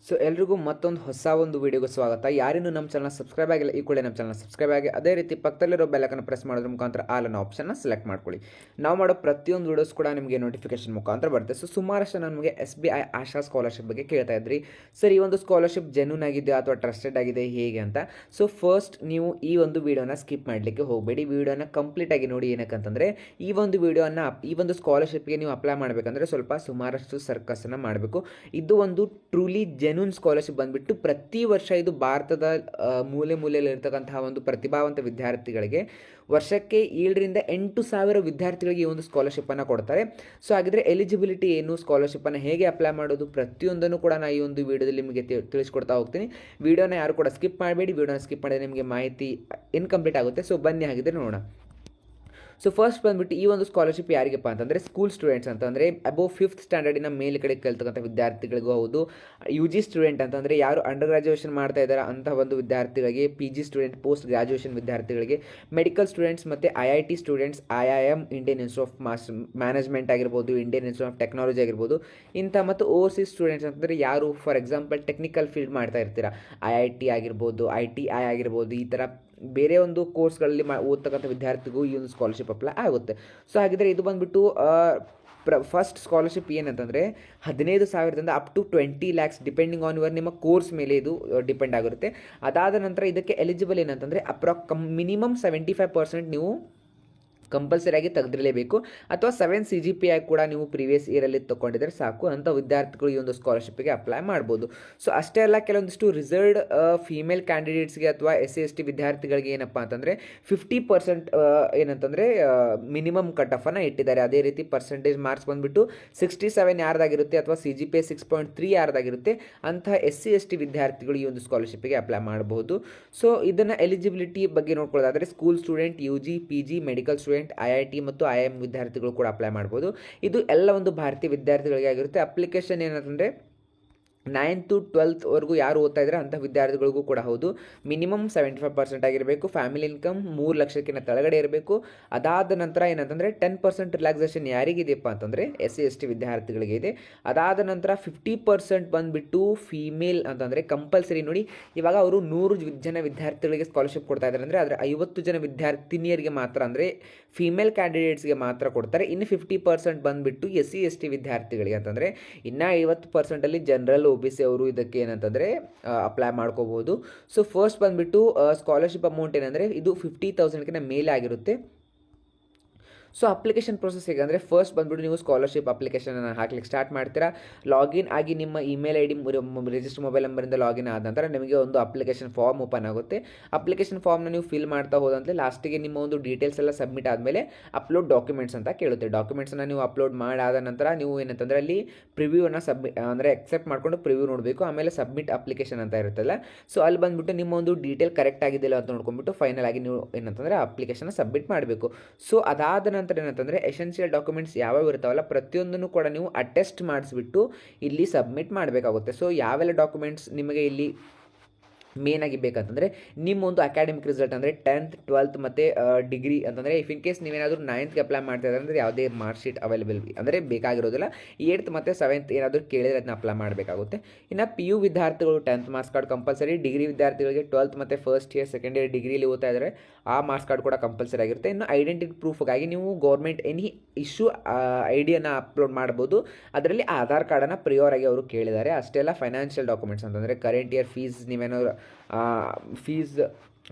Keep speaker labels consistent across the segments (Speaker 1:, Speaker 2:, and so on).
Speaker 1: So ಎಲ್ರಿಗೂ ಮತ್ತೊಂದು ಹೊಸ ಒಂದು ವೀಡಿಯೋಗೆ ಸ್ವಾಗತ. ಯಾರಿನ್ನೂ ನಮ್ಮ ಚಾನಲ್ ಸಬ್ಸ್ಕ್ರೈಬ್ ಆಗಿಲ್ಲ, ಈ ಕೂಡ ನಮ್ಮ ಚಾನಲ್ ಸಬ್ಸ್ಕ್ರೈಬ್ ಆಗಿ ಅದೇ ರೀತಿ ಪಕ್ಕದಲ್ಲಿರೋ ಬೆಲ್ಲೈಕನ್ನು ಪ್ರೆಸ್ ಮಾಡೋದ್ರ ಮುಖಾಂತರ ಆಲ್ ಅನ್ನೋ ಆಪ್ಷನ್ನ ಸೆಲೆಕ್ಟ್ ಮಾಡ್ಕೊಳ್ಳಿ. ನಾವು ಮಾಡೋ ಪ್ರತಿಯೊಂದು ವೀಡಿಯೋಸ್ ಕೂಡ ನಿಮಗೆ ನೋಟಿಫಿಕೇಶನ್ ಮುಖಾಂತರ ಬರುತ್ತೆ. ಸೊ ಸುಮಾರಷ್ಟು ನಮಗೆ SBI ಆಶಾ ಸ್ಕಾಲರ್ಶಿಪ್ ಬಗ್ಗೆ ಕೇಳ್ತಾ ಇದ್ರಿ. ಸರ್, ಈ ಒಂದು ಸ್ಕಾಲರ್ಶಿಪ್ ಜೆನ್ಯೂನ್ ಆಗಿದೆ ಅಥವಾ ಟ್ರಸ್ಟೆಡ್ ಆಗಿದೆ ಹೇಗೆ ಅಂತ. ಸೊ ಫಸ್ಟ್ ನೀವು ಈ ಒಂದು ವೀಡಿಯೋನ ಸ್ಕಿಪ್ ಮಾಡಲಿಕ್ಕೆ ಹೋಗಬೇಡಿ, ವೀಡಿಯೋನ ಕಂಪ್ಲೀಟ್ ಆಗಿ ನೋಡಿ. ಏನಕ್ಕಂತಂದರೆ ಈ ಒಂದು ಸ್ಕಾಲರ್ಶಿಪ್ಗೆ ನೀವು ಅಪ್ಲೈ ಮಾಡಬೇಕಂದ್ರೆ ಸ್ವಲ್ಪ ಸುಮಾರಷ್ಟು ಸರ್ಕಸನ್ನು ಮಾಡಬೇಕು. ಇದು ಒಂದು ಟ್ರೂಲಿ ಜೆನ್ಯೂನ್ ಸ್ಕಾಲರ್ಶಿಪ್ ಬಂದುಬಿಟ್ಟು ಪ್ರತಿ ವರ್ಷ ಇದು ಭಾರತದ ಮೂಲೆಯಲ್ಲಿರ್ತಕ್ಕಂತಹ ಒಂದು ಪ್ರತಿಭಾವಂತ ವಿದ್ಯಾರ್ಥಿಗಳಿಗೆ ವರ್ಷಕ್ಕೆ 7ರಿಂದ 8,000 ವಿದ್ಯಾರ್ಥಿಗಳಿಗೆ ಈ ಒಂದು ಸ್ಕಾಲರ್ಶಿಪ್ಪನ್ನು ಕೊಡ್ತಾರೆ. ಸೊ ಹಾಗಿದ್ರೆ ಎಲಿಜಿಬಿಲಿಟಿ ಏನು, ಸ್ಕಾಲರ್ಶಿಪ್ಪನ್ನು ಹೇಗೆ ಅಪ್ಲೈ ಮಾಡೋದು, ಪ್ರತಿಯೊಂದನ್ನು ಕೂಡ ನಾನು ಈ ಒಂದು ವೀಡಿಯೋದಲ್ಲಿ ನಿಮಗೆ ತಿಳಿಸ್ಕೊಡ್ತಾ ಹೋಗ್ತೀನಿ. ವೀಡಿಯೋನ ಯಾರು ಕೂಡ ಸ್ಕಿಪ್ ಮಾಡಬೇಡಿ, ವೀಡಿಯೋನ ಸ್ಕಿಪ್ ಮಾಡಿದ್ರೆ ನಿಮಗೆ ಮಾಹಿತಿ ಇನ್ಕಂಪ್ಲೀಟ್ ಆಗುತ್ತೆ. ಸೊ ಬನ್ನಿ ಹಾಗಿದ್ರೆ ನೋಡೋಣ. ಸೊ ಫಸ್ಟ್ ಬಂದುಬಿಟ್ಟು ಈ ಒಂದು ಸ್ಕಾಲರ್ಶಿಪ್ ಯಾರಿಗಪ್ಪ ಅಂತಂದರೆ ಸ್ಕೂಲ್ ಸ್ಟೂಡೆಂಟ್ಸ್ ಅಂತಂದರೆ ಅಬೋವ್ 5th ಸ್ಟ್ಯಾಂಡರ್ಡಿನ ಮೇಲ್ಗಡೆ ಕಲಿತಕ್ಕಂಥ ವಿದ್ಯಾರ್ಥಿಗಳಿಗೂ ಹೌದು. UG ಸ್ಟೂಡೆಂಟ್ ಅಂತಂದರೆ ಯಾರು ಅಂಡರ್ ಗ್ರಾಜುಯೇಷನ್ ಮಾಡ್ತಾ ಇದ್ದಾರೆ ಅಂತಹ ಒಂದು ವಿದ್ಯಾರ್ಥಿಗಳಿಗೆ, PG ಸ್ಟೂಡೆಂಟ್ ಪೋಸ್ಟ್ ಗ್ರಾಜುಯೇಷನ್ ವಿದ್ಯಾರ್ಥಿಗಳಿಗೆ, ಮೆಡಿಕಲ್ ಸ್ಟೂಡೆಂಟ್ಸ್ ಮತ್ತು IIT students, IIM Indian institute of management ಆಗಿರ್ಬೋದು, ಇಂಡಿಯನ್ ಇನ್ಸ್ಟಿಟ್ಯೂಟ್ ಆಫ್ ಟೆಕ್ನಾಲಜಿ ಆಗಿರ್ಬೋದು, ಇಂಥ ಮತ್ತು ಓವರ್ಸೀಸ್ ಸ್ಟೂಡೆಂಟ್ಸ್ ಅಂತಂದರೆ ಯಾರು ಫಾರ್ ಎಕ್ಸಾಂಪಲ್ ಟೆಕ್ನಿಕಲ್ ಫೀಲ್ಡ್ ಮಾಡ್ತಾ ಇರ್ತೀರಾ, IIT ಆಗಿರ್ಬೋದು, ITI ಆಗಿರ್ಬೋದು, ಈ ಥರ ಬೇರೆ ಒಂದು ಕೋರ್ಸ್ಗಳಲ್ಲಿ ಓದ್ತಕ್ಕಂಥ ವಿದ್ಯಾರ್ಥಿಗೂ ಈ ಒಂದು ಸ್ಕಾಲರ್ಶಿಪ್ ಅಪ್ಲೈ ಆಗುತ್ತೆ. ಸೊ ಹಾಗಿದ್ರೆ ಇದು ಬಂದುಬಿಟ್ಟು ಫಸ್ಟ್ ಸ್ಕಾಲರ್ಶಿಪ್ ಏನಂತಂದರೆ 15,000ದಿಂದ up to 20 lakhs depending on ನಿಮ್ಮ ಕೋರ್ಸ್ ಮೇಲೆ ಇದು ಡಿಪೆಂಡ್ ಆಗಿರುತ್ತೆ. ಅದಾದ ನಂತರ ಇದಕ್ಕೆ ಎಲಿಜಿಬಲ್ ಏನಂತಂದರೆ ಮಿನಿಮಮ್ 75% ನೀವು ಕಂಪಲ್ಸರಿಯಾಗಿ ತೆಗೆದಿರಲೇಬೇಕು, ಅಥವಾ 7 CGPI ಕೂಡ ನೀವು ಪ್ರೀವಿಯಸ್ ಇಯರಲ್ಲಿ ತೊಗೊಂಡಿದ್ರೆ ಸಾಕು. ಅಂಥ ವಿದ್ಯಾರ್ಥಿಗಳು ಈ ಒಂದು ಸ್ಕಾಲರ್ಶಿಪ್ಗೆ ಅಪ್ಲೈ ಮಾಡ್ಬೋದು. ಸೊ ಅಷ್ಟೇ ಅಲ್ಲ, ಕೆಲವೊಂದಿಷ್ಟು ರಿಸರ್ವ್ಡ್ ಫೀಮೇಲ್ ಕ್ಯಾಂಡಿಡೇಟ್ಸ್ಗೆ ಅಥವಾ SC/ST ವಿದ್ಯಾರ್ಥಿಗಳಿಗೆ ಏನಪ್ಪ ಅಂತಂದರೆ 50% ಏನಂತಂದರೆ ಮಿನಿಮಮ್ ಕಟ್ ಆಫನ್ನು ಇಟ್ಟಿದ್ದಾರೆ. ಅದೇ ರೀತಿ ಪರ್ಸೆಂಟೇಜ್ ಮಾರ್ಕ್ಸ್ ಬಂದುಬಿಟ್ಟು 67 ಯಾರ್ದಾಗಿರುತ್ತೆ ಅಥವಾ CGPI 6.3 ಯಾರ್ದಾಗಿರುತ್ತೆ ಅಂತಹ SC/ST ವಿದ್ಯಾರ್ಥಿಗಳು ಈ ಒಂದು ಸ್ಕಾಲರ್ಶಿಪ್ಗೆ ಅಪ್ಲೈ ಮಾಡಬಹುದು. ಸೊ ಇದನ್ನು ಎಲಿಜಿಬಿಲಿಟಿ ಬಗ್ಗೆ ನೋಡ್ಕೊಳ್ಳೋದಾದರೆ school student, UG, PG, medical student, IIT ಮತ್ತು IIM ವಿದ್ಯಾರ್ಥಿಗಳು ಕೂಡ ಅಪ್ಲೈ ಮಾಡ್ಬೋದು. ಇದು ಎಲ್ಲ ಒಂದು ಭಾರತೀಯ ವಿದ್ಯಾರ್ಥಿಗಳಿಗೆ ಆಗಿರುತ್ತೆ. ಅಪ್ಲಿಕೇಶನ್ ಏನಂತಂದರೆ 9th to 12th ವರೆಗೂ ಯಾರು ಓದ್ತಾ ಇದ್ದಾರೆ ಅಂಥ ವಿದ್ಯಾರ್ಥಿಗಳಿಗೂ ಕೂಡ ಹೌದು. ಮಿನಿಮಮ್ 75% ಆಗಿರಬೇಕು. ಫ್ಯಾಮಿಲಿ ಇನ್ಕಮ್ 3 ಲಕ್ಷಕ್ಕಿಂತ ಕೆಳಗಡೆ ಇರಬೇಕು. ಅದಾದ ನಂತರ ಏನಂತಂದರೆ 10% ರಿಲ್ಯಾಕ್ಸೇಷನ್ ಯಾರಿಗಿದೆಯಪ್ಪ ಅಂತಂದರೆ SC/ST ವಿದ್ಯಾರ್ಥಿಗಳಿಗೆ ಇದೆ. ಅದಾದ ನಂತರ 50% ಬಂದುಬಿಟ್ಟು ಫೀಮೇಲ್ ಅಂತಂದರೆ ಕಂಪಲ್ಸರಿ. ನೋಡಿ, ಇವಾಗ ಅವರು 100 ಜನ ವಿದ್ಯಾರ್ಥಿಗಳಿಗೆ ಸ್ಕಾಲರ್ಶಿಪ್ ಕೊಡ್ತಾ ಇದ್ದಾರೆ ಅಂದರೆ ಅದರ 50 ಜನ ವಿದ್ಯಾರ್ಥಿನಿಯರಿಗೆ ಮಾತ್ರ, ಅಂದರೆ ಫೀಮೇಲ್ ಕ್ಯಾಂಡಿಡೇಟ್ಸ್ಗೆ ಮಾತ್ರ ಕೊಡ್ತಾರೆ. ಇನ್ನು 50% ಬಂದುಬಿಟ್ಟು SC/ST ವಿದ್ಯಾರ್ಥಿಗಳಿಗೆ ಅಂತಂದರೆ ಇನ್ನು 50%ಅಲ್ಲಿ ಜನರಲ್ OBC ಅವರು ಇದಕ್ಕೆ ಏನಂತಂದರೆ ಅಪ್ಲೈ ಮಾಡ್ಕೋಬೋದು. ಸೊ ಫಸ್ಟ್ ಬಂದುಬಿಟ್ಟು ಸ್ಕಾಲರ್ಶಿಪ್ ಅಮೌಂಟ್ ಏನಂದರೆ ಇದು 50,000ಗಿಂತ ಮೇಲೆ ಆಗಿರುತ್ತೆ. ಸೊ ಅಪ್ಲಿಕೇಶನ್ ಪ್ರೊಸೆಸ್ ಹೇಗೆ ಅಂದರೆ ಫಸ್ಟ್ ಬಂದುಬಿಟ್ಟು ನೀವು ಸ್ಕಾಲರ್ಶಿಪ್ ಅಪ್ಲಿಕೇಶನನ್ನು ಹಾಕ್ಲಿಕ್ಕೆ ಸ್ಟಾರ್ಟ್ ಮಾಡ್ತೀರಾ. ಲಾಗಿನ್ ಆಗಿ ನಿಮ್ಮ ಇಮೇಲ್ ID, ರಿಜಿಸ್ಟರ್ ಮೊಬೈಲ್ ನಂಬರಿಂದ ಲಾಗಿನ್ ಆದ ನಂತರ ನಿಮಗೆ ಒಂದು ಅಪ್ಲಿಕೇಶನ್ ಫಾರ್ಮ್ ಓಪನ್ ಆಗುತ್ತೆ. ಅಪ್ಲಿಕೇಶನ್ ಫಾರ್ಮ್ನ ನೀವು ಫಿಲ್ ಮಾಡ್ತಾ ಹೋದಂತೆ ಲಾಸ್ಟಿಗೆ ನಿಮ್ಮ ಒಂದು ಡೀಟೇಲ್ಸ್ ಎಲ್ಲ ಸಬ್ಮಿಟ್ ಆದಮೇಲೆ ಅಪ್ಲೋಡ್ ಡಾಕ್ಯುಮೆಂಟ್ಸ್ ಅಂತ ಕೇಳುತ್ತೆ. ಡಾಕ್ಯುಮೆಂಟ್ಸನ್ನು ನೀವು ಅಪ್ಲೋಡ್ ಮಾಡಾದ ನಂತರ ನೀವು ಏನಂತಂದರೆ ಅಲ್ಲಿ ಪ್ರಿವ್ಯೂವನ್ನು ಅಂದರೆ ಎಕ್ಸೆಪ್ಟ್ ಮಾಡಿಕೊಂಡು ಪ್ರಿವ್ಯೂ ನೋಡಬೇಕು. ಆಮೇಲೆ ಸಬ್ಮಿಟ್ ಅಪ್ಲಿಕೇಶನ್ ಅಂತ ಇರುತ್ತಲ್ಲ, ಸೊ ಅಲ್ಲಿ ಬಂದುಬಿಟ್ಟು ನಿಮ್ಮ ಒಂದು ಡೀಟೇಲ್ ಕರೆಕ್ಟ್ ಆಗಿದೆಯಲ್ಲ ಅಂತ ನೋಡ್ಕೊಂಡ್ಬಿಟ್ಟು ಫೈನಲ್ ಆಗಿ ನೀವು ಏನಂತಂದರೆ ಅಪ್ಲಿಕೇಶನ್ ಸಬ್ಮಿಟ್ ಮಾಡಬೇಕು. ಸೊ ಅದಾದ ನಂತರ ಏನಂತಂದರೆ ಎಸೆನ್ಷಿಯಲ್ ಡಾಕ್ಯುಮೆಂಟ್ಸ್ ಯಾವ್ಯಾವ ಇರ್ತಾವಲ್ಲ ಪ್ರತಿಯೊಂದನ್ನು ಕೂಡ ನೀವು ಅಟೆಸ್ಟ್ ಮಾಡಿಸ್ಬಿಟ್ಟು ಇಲ್ಲಿ ಸಬ್ಮಿಟ್ ಮಾಡಬೇಕಾಗುತ್ತೆ. ಸೊ ಯಾವೆಲ್ಲ ಡಾಕ್ಯುಮೆಂಟ್ಸ್ ನಿಮಗೆ ಇಲ್ಲಿ ಮೇನ್ ಆಗಿ ಬೇಕಂತಂದರೆ ನಿಮ್ಮ ಒಂದು ಅಕಾಡೆಮಿಕ್ ರಿಸಲ್ಟ್ ಅಂದರೆ 10th 12th ಮತ್ತು ಡಿಗ್ರಿ ಅಂತಂದರೆ ಇಫ್ ಇನ್ ಕೇಸ್ ನೀವೇನಾದರೂ 9th ಅಪ್ಲೈ ಮಾಡ್ತಾ ಇದ್ದಾರೆ ಅಂದರೆ ಯಾವುದೇ ಮಾರ್ಕ್ ಶೀಟ್ ಅವೈಲೇಬಲ್ ಅಂದರೆ ಬೇಕಾಗಿರೋದಿಲ್ಲ. 8th ಮತ್ತು 7th ಏನಾದರೂ ಕೇಳಿದರೆ ಅದನ್ನ ಅಪ್ಲೈ ಮಾಡಬೇಕಾಗುತ್ತೆ. ಇನ್ನು PU ವಿದ್ಯಾರ್ಥಿಗಳು 10th marks card compulsory. Degree ವಿದ್ಯಾರ್ಥಿಗಳಿಗೆ 12th ಮತ್ತು ಫಸ್ಟ್ ಇಯರ್ ಸೆಕೆಂಡ್ ಇಯರ್ ಡಿಗ್ರಿಲಿ ಓದ್ತಾ ಇದ್ದಾರೆ ಆ ಮಾರ್ಕ್ಸ್ ಕಾರ್ಡ್ ಕೂಡ ಕಂಪಲ್ಸರಿ ಆಗಿರುತ್ತೆ. ಇನ್ನು ಐಡೆಂಟಿಟಿ ಪ್ರೂಫ್ಗಾಗಿ ನೀವು ಗೌರ್ಮೆಂಟ್ ಎನಿ ಇಶ್ಯೂ ಐಡಿಯನ್ನು ಅಪ್ಲೋಡ್ ಮಾಡ್ಬೋದು. ಅದರಲ್ಲಿ ಆಧಾರ್ ಕಾರ್ಡನ್ನು ಪ್ರಿಯೋರ್ ಆಗಿ ಅವರು ಕೇಳಿದ್ದಾರೆ. ಅಷ್ಟೇ ಅಲ್ಲ, ಫೈನಾನ್ಷಿಯಲ್ ಡಾಕ್ಯುಮೆಂಟ್ಸ್ ಅಂತಂದರೆ ಕರೆಂಟ್ ಇಯರ್ ಫೀಸ್, ನೀವೇನಾದ್ರು ಫೀಸ್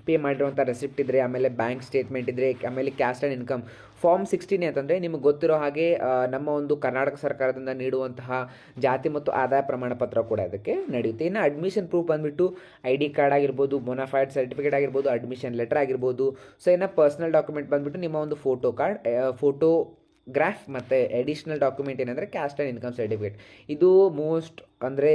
Speaker 1: ಪೇ ಮಾಡಿರುವಂಥ ರೆಸಿಪ್ಟ್ ಇದ್ದರೆ, ಆಮೇಲೆ ಬ್ಯಾಂಕ್ ಸ್ಟೇಟ್ಮೆಂಟ್ ಇದ್ದರೆ, ಆಮೇಲೆ ಕ್ಯಾಸ್ಟ್ ಆ್ಯಂಡ್ ಇನ್ಕಮ್ ಫಾರ್ಮ್ 16 ಅಂತಂದರೆ ನಿಮಗೆ ಗೊತ್ತಿರೋ ಹಾಗೆ ನಮ್ಮ ಒಂದು ಕರ್ನಾಟಕ ಸರ್ಕಾರದಿಂದ ನೀಡುವಂತಹ ಜಾತಿ ಮತ್ತು ಆದಾಯ ಪ್ರಮಾಣ ಪತ್ರ ಕೂಡ ಅದಕ್ಕೆ ನಡೆಯುತ್ತೆ. ಇನ್ನು ಅಡ್ಮಿಷನ್ ಪ್ರೂಫ್ ಬಂದುಬಿಟ್ಟು ID ಕಾರ್ಡ್ ಆಗಿರ್ಬೋದು, ಮೊನಾಫೈಡ್ ಸರ್ಟಿಫಿಕೇಟ್ ಆಗಿರ್ಬೋದು, ಅಡ್ಮಿಷನ್ ಲೆಟರ್ ಆಗಿರ್ಬೋದು. ಸೊ ಇನ್ನು ಪರ್ಸ್ನಲ್ ಡಾಕ್ಯುಮೆಂಟ್ ಬಂದುಬಿಟ್ಟು ನಿಮ್ಮ ಒಂದು ಫೋಟೋಗ್ರಾಫ್ ಮತ್ತು ಎಡಿಷ್ನಲ್ ಡಾಕ್ಯುಮೆಂಟ್ ಏನಂದರೆ ಕ್ಯಾಸ್ಟ್ ಆ್ಯಂಡ್ ಇನ್ಕಮ್ ಸರ್ಟಿಫಿಕೇಟ್. ಇದು ಮೋಸ್ಟ್ ಅಂದರೆ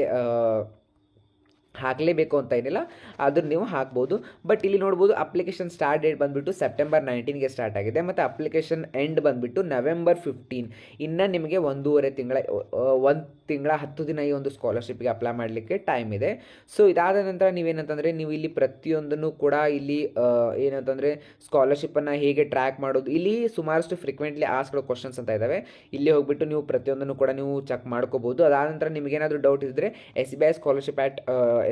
Speaker 1: ಹಾಕಲೇಬೇಕು ಅಂತ ಏನಿಲ್ಲ, ಅದನ್ನು ನೀವು ಹಾಕ್ಬೋದು. ಬಟ್ ಇಲ್ಲಿ ನೋಡ್ಬೋದು ಅಪ್ಲಿಕೇಶನ್ ಸ್ಟಾರ್ಟ್ ಡೇಟ್ ಬಂದುಬಿಟ್ಟು ಸೆಪ್ಟೆಂಬರ್ 19ಗೆ ಸ್ಟಾರ್ಟ್ ಆಗಿದೆ ಮತ್ತು ಅಪ್ಲಿಕೇಶನ್ ಎಂಡ್ ಬಂದುಬಿಟ್ಟು ನವೆಂಬರ್ 15. ಇನ್ನು ನಿಮಗೆ 1.5 ತಿಂಗಳ 10 ದಿನ ಈ ಒಂದು ಸ್ಕಾಲರ್ಶಿಪ್ಗೆ ಅಪ್ಲೈ ಮಾಡಲಿಕ್ಕೆ ಟೈಮ್ ಇದೆ. ಸೊ ಇದಾದ ನಂತರ ನೀವೇನಂತಂದರೆ ನೀವು ಇಲ್ಲಿ ಪ್ರತಿಯೊಂದನ್ನು ಕೂಡ ಇಲ್ಲಿ ಏನಂತಂದರೆ ಸ್ಕಾಲರ್ಶಿಪ್ಪನ್ನು ಹೇಗೆ ಟ್ರ್ಯಾಕ್ ಮಾಡೋದು, ಇಲ್ಲಿ ಸುಮಾರಷ್ಟು ಫ್ರೀಕ್ವೆಂಟ್ಲಿ ಆಸ್ಕ್ಡ್ ಕ್ವಶನ್ಸ್ ಅಂತ ಇದ್ದಾವೆ. ಇಲ್ಲಿ ಹೋಗ್ಬಿಟ್ಟು ನೀವು ಪ್ರತಿಯೊಂದನ್ನು ಕೂಡ ನೀವು ಚೆಕ್ ಮಾಡ್ಕೋಬೋದು. ಅದಾದ ನಂತರ ನಿಮಗೇನಾದರೂ ಡೌಟ್ ಇದ್ದರೆ SBI ಸ್ಕಾಲರ್ಶಿಪ್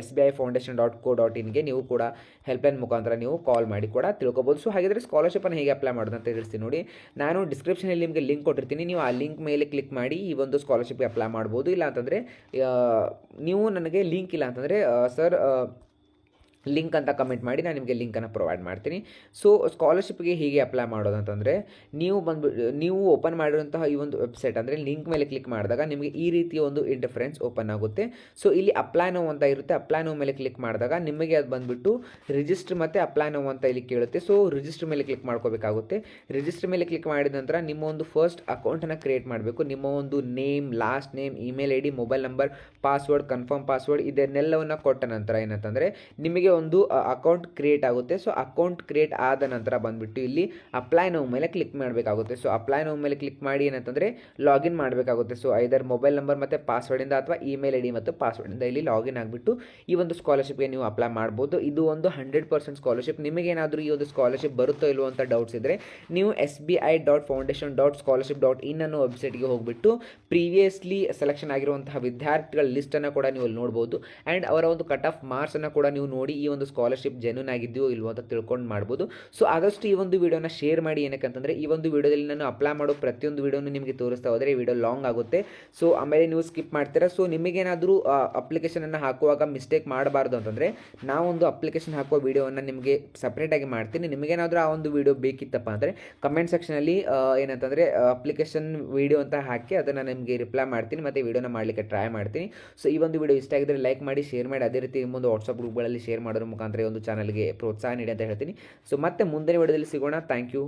Speaker 1: SBIFoundation.co.inಗೆ ನೀವು ಕೂಡ ಹೆಲ್ಪ್ಲೈನ್ ಮುಖಾಂತರ ನೀವು ಕಾಲ್ ಮಾಡಿ ಕೂಡ ತಿಳ್ಕೊಬೋದು. ಸೊ ಹಾಗಿದ್ರೆ ಸ್ಕಾಲರ್ಶಿಪ್ಪನ್ನು ಹೇಗೆ ಅಪ್ಲೈ ಮಾಡೋದು ಅಂತ ತಿಳಿಸ್ತೀನಿ ನೋಡಿ. ನಾನು ಡಿಸ್ಕ್ರಿಪ್ಷನಲ್ಲಿ ನಿಮಗೆ ಲಿಂಕ್ ಕೊಟ್ಟಿರ್ತೀನಿ, ನೀವು ಆ ಲಿಂಕ್ ಮೇಲೆ ಕ್ಲಿಕ್ ಮಾಡಿ ಈ ಒಂದು ಸ್ಕಾಲರ್ಶಿಪ್ಗೆ ಅಪ್ಲೈ ಮಾಡ್ಬೋದು. ಇಲ್ಲ ಅಂತಂದರೆ ನೀವು ನನಗೆ ಲಿಂಕ್ ಇಲ್ಲ ಅಂತಂದರೆ ಸರ್ ಲಿಂಕ್ ಅಂತ ಕಮೆಂಟ್ ಮಾಡಿ, ನಾನು ನಿಮಗೆ ಲಿಂಕನ್ನು ಪ್ರೊವೈಡ್ ಮಾಡ್ತೀನಿ. ಸೊ ಸ್ಕಾಲರ್ಶಿಪ್ಗೆ ಹೀಗೆ ಅಪ್ಲೈ ಮಾಡೋದು ಅಂತಂದರೆ ನೀವು ಓಪನ್ ಮಾಡಿರುವಂತಹ ಈ ಒಂದು ವೆಬ್ಸೈಟ್ ಅಂದರೆ ಲಿಂಕ್ ಮೇಲೆ ಕ್ಲಿಕ್ ಮಾಡಿದಾಗ ನಿಮಗೆ ಈ ರೀತಿಯ ಒಂದು ಇಂಟರ್ಫರೆನ್ಸ್ ಓಪನ್ ಆಗುತ್ತೆ. ಸೊ ಇಲ್ಲಿ ಅಪ್ಲೈ ನೋ ಅಂತ ಇರುತ್ತೆ, ಅಪ್ಲೈ ನೋ ಮೇಲೆ ಕ್ಲಿಕ್ ಮಾಡಿದಾಗ ನಿಮಗೆ ಅದು ಬಂದುಬಿಟ್ಟು ರಿಜಿಸ್ಟರ್ ಮತ್ತು ಅಪ್ಲೈ ನೋ ಅಂತ ಇಲ್ಲಿ ಕೇಳುತ್ತೆ. ಸೊ ರಿಜಿಸ್ಟರ್ ಮೇಲೆ ಕ್ಲಿಕ್ ಮಾಡ್ಕೋಬೇಕಾಗುತ್ತೆ. ರಿಜಿಸ್ಟರ್ ಮೇಲೆ ಕ್ಲಿಕ್ ಮಾಡಿದ ನಂತರ ನಿಮ್ಮ ಒಂದು ಫಸ್ಟ್ ಅಕೌಂಟನ್ನು ಕ್ರಿಯೇಟ್ ಮಾಡಬೇಕು. ನಿಮ್ಮ ಒಂದು name, last name, email ID, mobile number, password, confirm password ಇದನ್ನೆಲ್ಲವನ್ನು ಕೊಟ್ಟ ನಂತರ ಏನಂತಂದರೆ ನಿಮಗೆ ಒಂದು ಅಕೌಂಟ್ ಕ್ರಿಯೇಟ್ ಆಗುತ್ತೆ. ಸೊ ಅಕೌಂಟ್ ಕ್ರಿಯೇಟ್ ಆದ ನಂತರ ಬಂದುಬಿಟ್ಟು ಇಲ್ಲಿ ಅಪ್ಲೈ ನೌ ಮೇಲೆ ಕ್ಲಿಕ್ ಮಾಡಬೇಕಾಗುತ್ತೆ. ಸೊ ಅಪ್ಲೈ ನೌ ಮೇಲೆ ಕ್ಲಿಕ್ ಮಾಡಿ ಏನಂತಂದರೆ ಲಾಗಿನ್ ಮಾಡಬೇಕಾಗುತ್ತೆ. ಸೊ ಐದರ್ ಮೊಬೈಲ್ ನಂಬರ್ ಮತ್ತು ಪಾಸ್ವರ್ಡಿಂದ ಅಥವಾ ಇಮೇಲ್ ID ಮತ್ತು ಪಾಸ್ವರ್ಡಿಂದ ಇಲ್ಲಿ ಲಾಗಿನ್ ಆಗಿಬಿಟ್ಟು ಈ ಒಂದು ಸ್ಕಾಲರ್ಶಿಪ್ಗೆ ನೀವು ಅಪ್ಲೈ ಮಾಡ್ಬೋದು. ಇದು ಒಂದು 100% ಸ್ಕಾಲರ್ಶಿಪ್. ನಿಮಗೇನಾದರೂ ಈ ಒಂದು ಸ್ಕಾಲರ್ಶಿಪ್ ಬರುತ್ತೋ ಇಲ್ವೋ ಅಂತ ಡೌಟ್ಸ್ ಇದ್ದರೆ ನೀವು SBI.foundation.scholarship.in ಅನ್ನೋ ವೆಬ್ಸೈಟ್ಗೆ ಹೋಗಿಬಿಟ್ಟು ಪ್ರೀವಿಯಸ್ಲಿ ಸೆಲೆಕ್ಷನ್ ಆಗಿರುವಂತಹ ವಿದ್ಯಾರ್ಥಿಗಳ ಲಿಸ್ಟನ್ನು ಕೂಡ ನೀವು ನೋಡ್ಬೋದು. ಆ್ಯಂಡ್ ಅವರ ಒಂದು ಕಟ್ ಆಫ್ ಮಾರ್ಕ್ಸನ್ನು ಕೂಡ ನೀವು ನೋಡಿ ಈ ಒಂದು ಸ್ಕಾಲರ್ಶಿಪ್ ಜೆನ್ಯೂನ್ ಆಗಿದೆಯೋ ಇಲ್ವೋ ಅಂತ ತಿಳ್ಕೊಂಡು ಮಾಡ್ಬೋದು. ಸೊ ಆದಷ್ಟು ಈ ಒಂದು ವಿಡಿಯೋನ ಶೇರ್ ಮಾಡಿ. ಏನಕ್ಕಂತಂದರೆ ಈ ಒಂದು ವಿಡಿಯೋದಲ್ಲಿ ನಾನು ಅಪ್ಲೈ ಮಾಡೋ ಪ್ರತಿಯೊಂದು ವಿಡಿಯೋನು ನಿಮಗೆ ತೋರಿಸ್ತಾ ಹೋದರೆ ಈ ವಿಡಿಯೋ ಲಾಂಗ್ ಆಗುತ್ತೆ. ಸೊ ಆಮೇಲೆ ನೀವು ಸ್ಕಿಪ್ ಮಾಡ್ತೀರಾ. ಸೊ ನಿಮಗೇನಾದರೂ ಅಪ್ಲಿಕೇಶನನ್ನು ಹಾಕುವಾಗ ಮಿಸ್ಟೇಕ್ ಮಾಡಬಾರ್ದು ಅಂತಂದರೆ ನಾವೊಂದು ಅಪ್ಲಿಕೇಶನ್ ಹಾಕುವ ವಿಡಿಯೋವನ್ನು ನಿಮಗೆ ಸಪ್ರೇಟಾಗಿ ಮಾಡ್ತೀನಿ. ನಿಮಗೇನಾದರೂ ಆ ಒಂದು ವಿಡಿಯೋ ಬೇಕಿತ್ತಪ್ಪ ಅಂದರೆ ಕಮೆಂಟ್ ಸೆಕ್ಷನಲ್ಲಿ ಏನಂತಂದರೆ ಅಪ್ಲಿಕೇಶನ್ ವಿಡಿಯೋ ಅಂತ ಹಾಕಿ ಅದನ್ನು ನಿಮಗೆ ರಿಪ್ಲೈ ಮಾಡ್ತೀನಿ ಮತ್ತು ವಿಡಿಯೋನ ಮಾಡಲಿಕ್ಕೆ ಟ್ರೈ ಮಾಡ್ತೀನಿ. ಸೊ ಈ ಒಂದು ವಿಡಿಯೋ ಇಷ್ಟ ಆಗಿದ್ದರೆ ಲೈಕ್ ಮಾಡಿ, ಶೇರ್ ಮಾಡಿ. ಅದೇ ರೀತಿ ನಿಮ್ಮೊಂದು ವಾಟ್ಸಪ್ ಗ್ರೂಪ್ಗಳಲ್ಲಿ ಶೇರ್ ಮಾಡೋದ್ರ ಮುಖಾಂತರ ಈ ಒಂದು ಚಾನಲ್ಗೆ ಪ್ರೋತ್ಸಾಹ ನೀಡಿ ಅಂತ ಹೇಳ್ತೀನಿ. ಸೊ ಮತ್ತೆ ಮುಂದಿನ ವಿಡಿಯೋದಲ್ಲಿ ಸಿಗೋಣ. Thank you.